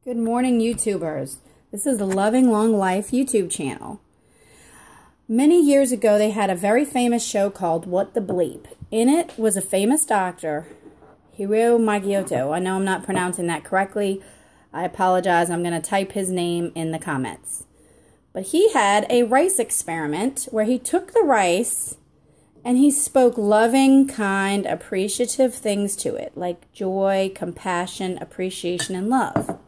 Good morning, YouTubers. This is the Loving Long Life YouTube channel. Many years ago, they had a very famous show called What the Bleep. In it was a famous doctor, Hiro Magioto. I know I'm not pronouncing that correctly. I apologize. I'm going to type his name in the comments. But he had a rice experiment where he took the rice and he spoke loving, kind, appreciative things to it, like joy, compassion, appreciation, and love.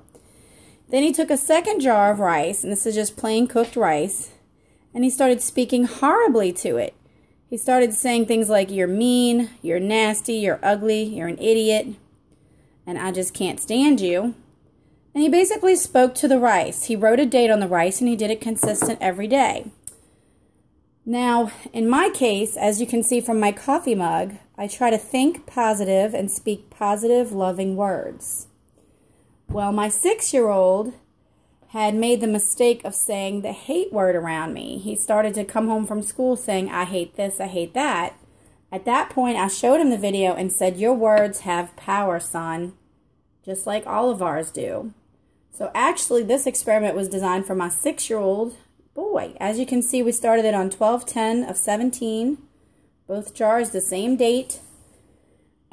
Then he took a second jar of rice, and this is just plain cooked rice, and he started speaking horribly to it. He started saying things like, "You're mean, you're nasty, you're ugly, you're an idiot, and I just can't stand you." And he basically spoke to the rice. He wrote a date on the rice, and he did it consistent every day. Now, in my case, as you can see from my coffee mug, I try to think positive and speak positive, loving words. Well, my 6-year-old had made the mistake of saying the hate word around me. He started to come home from school saying, "I hate this, I hate that." At that point, I showed him the video and said, "Your words have power, son, just like all of ours do." So actually, this experiment was designed for my 6-year-old boy. As you can see, we started it on 12/10/17. Both jars the same date.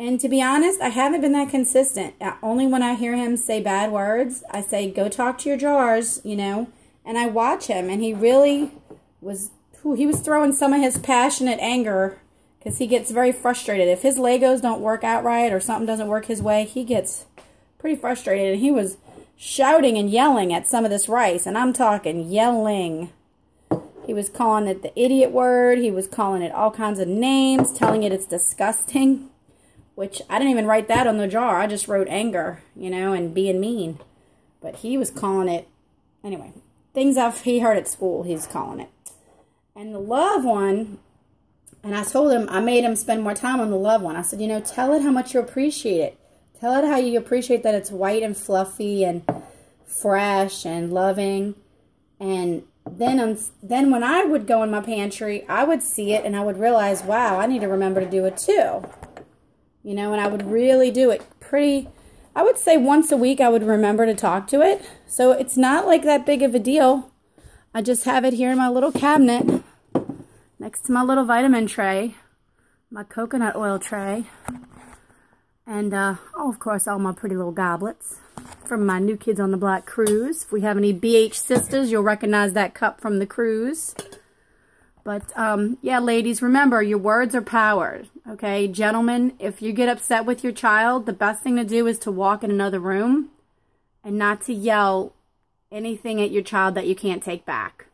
And to be honest, I haven't been that consistent. Only when I hear him say bad words, I say, "Go talk to your jars," and I watch him, and he really he was throwing some of his passionate anger because he gets very frustrated. If his Legos don't work out right or something doesn't work his way, he gets pretty frustrated, and he was shouting and yelling at some of this rice, and I'm talking yelling. He was calling it the idiot word. He was calling it all kinds of names, telling it it's disgusting. Which I didn't even write that on the jar. I just wrote anger, and being mean. But he was calling it, anyway, things he heard at school, he's calling it. And the love one, and I made him spend more time on the love one. I said, tell it how much you appreciate it. Tell it how you appreciate that it's white and fluffy and fresh and loving. And then when I would go in my pantry, I would see it and I would realize, wow, I need to remember to do it too. And I would really do it I would say once a week I would remember to talk to it. So it's not like that big of a deal. I just have it here in my little cabinet next to my little vitamin tray, my coconut oil tray, and of course, all my pretty little goblets from my New Kids on the Block cruise. If we have any BH sisters, you'll recognize that cup from the cruise. But, yeah, ladies, remember, your words are power, okay? Gentlemen, if you get upset with your child, the best thing to do is to walk in another room and not to yell anything at your child that you can't take back.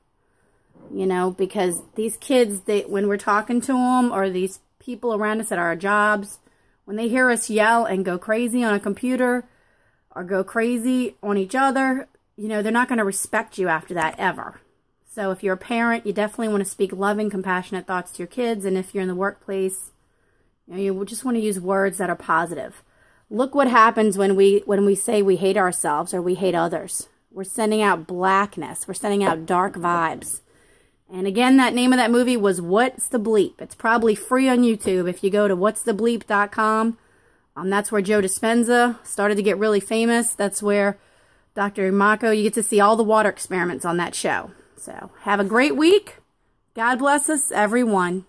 Because these kids, when we're talking to them, or these people around us at our jobs, when they hear us yell and go crazy on a computer or go crazy on each other, they're not going to respect you after that ever. So if you're a parent, you definitely want to speak loving, compassionate thoughts to your kids. And if you're in the workplace, you just want to use words that are positive. Look what happens when we say we hate ourselves or we hate others. We're sending out blackness. We're sending out dark vibes. And again, that name of that movie was What's the Bleep? It's probably free on YouTube. If you go to whatsthebleep.com, that's where Joe Dispenza started to get really famous. That's where Dr. Imako, you get to see all the water experiments on that show. So, have a great week. God bless us, everyone.